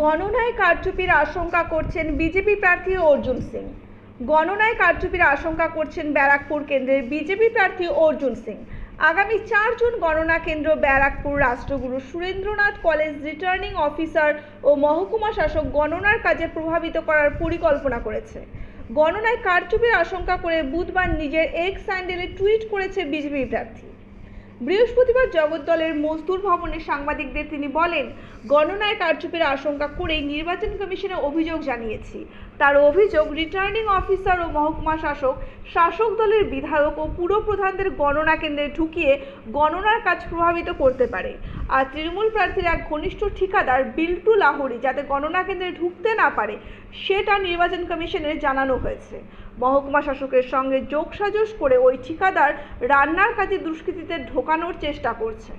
গণনায় কারচুপির আশঙ্কা করছেন বিজেপি প্রার্থী অর্জুন সিং। গণনায় কারচুপির আশঙ্কা করছেন ব্যারাকপুর কেন্দ্রের বিজেপি প্রার্থী অর্জুন সিং। আগামী 4 জুন গণনা কেন্দ্র ব্যারাকপুর রাষ্ট্রগুরু সুরেন্দ্রনাথ কলেজ রিটার্নিং অফিসার ও মহকুমা শাসক গণনার কাজে প্রভাবিত করার পরিকল্পনা করেছে। গণনায় কারচুপির আশঙ্কা করে বুধবার নিজের এক্স হ্যান্ডেলে টুইট করেছে বিজেপি প্রার্থী। বৃহস্পতিবার জগদ্দলের মজদুর ভবনে সাংবাদিকদের তিনি বলেন, গণনায় কারচুপির আশঙ্কা করেই নির্বাচন কমিশনে অভিযোগ জানিয়েছি। তার অভিযোগ, রিটার্নিং অফিসার ও মহকুমা শাসক দলের বিধায়ক ও পুর প্রধানদের গণনা কেন্দ্রে ঢুকিয়ে গণনার কাজ প্রভাবিত করতে পারে। আর তৃণমূল প্রার্থীর এক ঘনিষ্ঠ ঠিকাদার বিল্টু লাহোরি যাতে গণনা কেন্দ্রে ঢুকতে না পারে সেটা নির্বাচন কমিশনের জানানো হয়েছে। মহকুমা শাসকের সঙ্গে যোগসাজশ করে ওই ঠিকাদার রান্নার কাজে দুষ্কৃতীদের ঢোকানোর চেষ্টা করছে।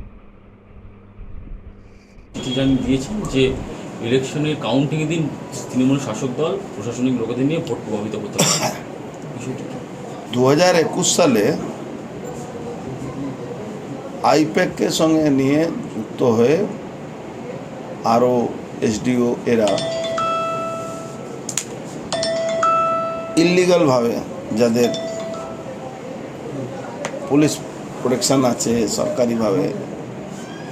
আমি দিয়েছি যে ইলেকশনের কাউন্টিংয়ের দিন তৃণমূল শাসক দল প্রশাসনিক লোকেদের নিয়ে ভোট প্রভাবিত করতে পারে। 2021 সালে আইপ্যাককে সঙ্গে নিয়ে যুক্ত হয়ে আরও এসডিও এরা ইলিগালভাবে যাদের পুলিশ প্রোটেকশন আছে সরকারিভাবে,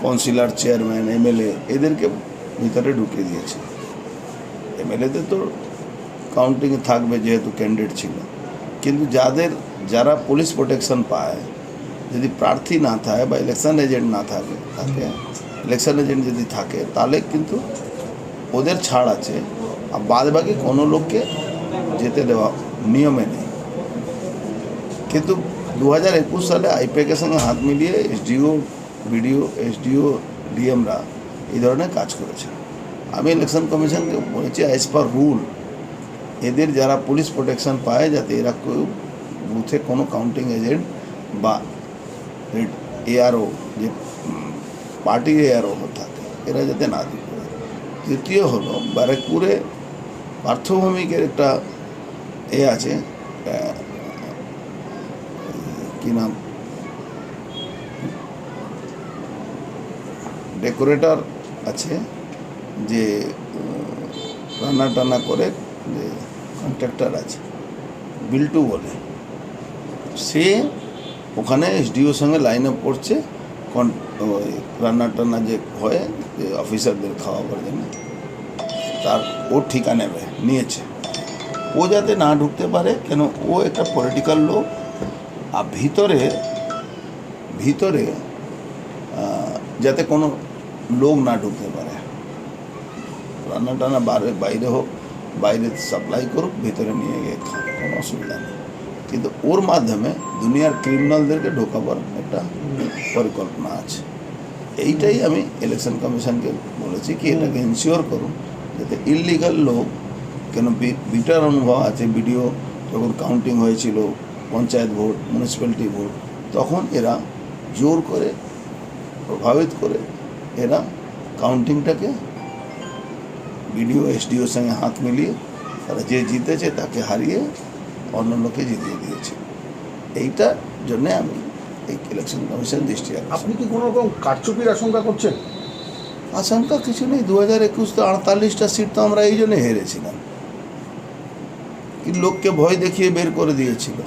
কাউন্সিলর, চেয়ারম্যান, এমএলএ এদেরকে ভিতরে ঢুকিয়ে দিয়েছে। এমএলএতে তো কাউন্টিংয়ে থাকবে যেহেতু ক্যান্ডিডেট ছিল, কিন্তু যারা পুলিশ প্রোটেকশন পায়, যদি প্রার্থী না থাকে বা ইলেকশন এজেন্ট না থাকে ইলেকশন এজেন্ট যদি থাকে তাহলে কিন্তু ওদের ছাড় আছে, আর বাদ বাকি কোনো লোককে যেতে দেওয়া নিয়মে নেই। কিন্তু 2021 সালে আইপ্যাকের সঙ্গে হাত মিলিয়ে এসডিও, বিডিও, এসডিও, ডিএমরা এই ধরনের কাজ করেছে। আমি ইলেকশন কমিশনকে বলেছি, অ্যাজ পার রুল এদের যারা পুলিশ প্রোটেকশন পায় যাতে এরা কেউ বুথে কোনো কাউন্টিং এজেন্ট বা এআরও যে পার্টি এআরও থাকে এরা যাতে না দিতে পারে। তৃতীয় হলো, ব্যারাকপুরে পার্থভৌমিকের একটা আছে, কি নাম, ডেকোরেটর আছে, যে রান্না টান্না করে, যে কন্ট্রাক্টর আছে বিল্টু বলে, সে ওখানে এসডিওর সঙ্গে লাইন আপ করছে রান্না টান্না যে হয় অফিসারদের খাওয়াবার জন্য, তার ওর ঠিকানা নিয়েছে। ও যাতে না ঢুকতে পারে, কেন ও একটা পলিটিক্যাল লোক, আর ভিতরে যাতে কোনো লোক না ঢুকতে পারে। রান্না টান্না বাইরে হোক, বাইরে সাপ্লাই করুক, ভিতরে নিয়ে গিয়ে খাক, কোনো অসুবিধা নেই। কিন্তু ওর মাধ্যমে দুনিয়ার ক্রিমিনালদেরকে ঢোকাবার একটা পরিকল্পনা আছে। এইটাই আমি ইলেকশন কমিশনকে বলেছি কি এটাকে ইনশিওর করুন যাতে ইললিগাল লোক, কেন বিটার অনুভব আছে, ভিডিও যখন কাউন্টিং হয়েছিল, পঞ্চায়েত ভোট, মিউনিসিপ্যালিটি ভোট, তখন এরা জোর করে প্রভাবিত করে এরা কাউন্টিংটাকে ভিডিও এসডিওর সঙ্গে হাত মিলিয়ে তারা যে জিতেছে তাকে হারিয়ে অন্য লোকে জিতিয়ে দিয়েছে। এইটার জন্যে আমি এই ইলেকশন কমিশন দৃষ্টি রাখছি। আপনি কি কোনো রকম কারচুপির আশঙ্কা করছেন? আশঙ্কা কিছু নেই। 2021 তো 48টা সিট তো আমরা এই জন্যে হেরেছিলাম, কি লোককে ভয় দেখিয়ে বের করে দিয়েছিল।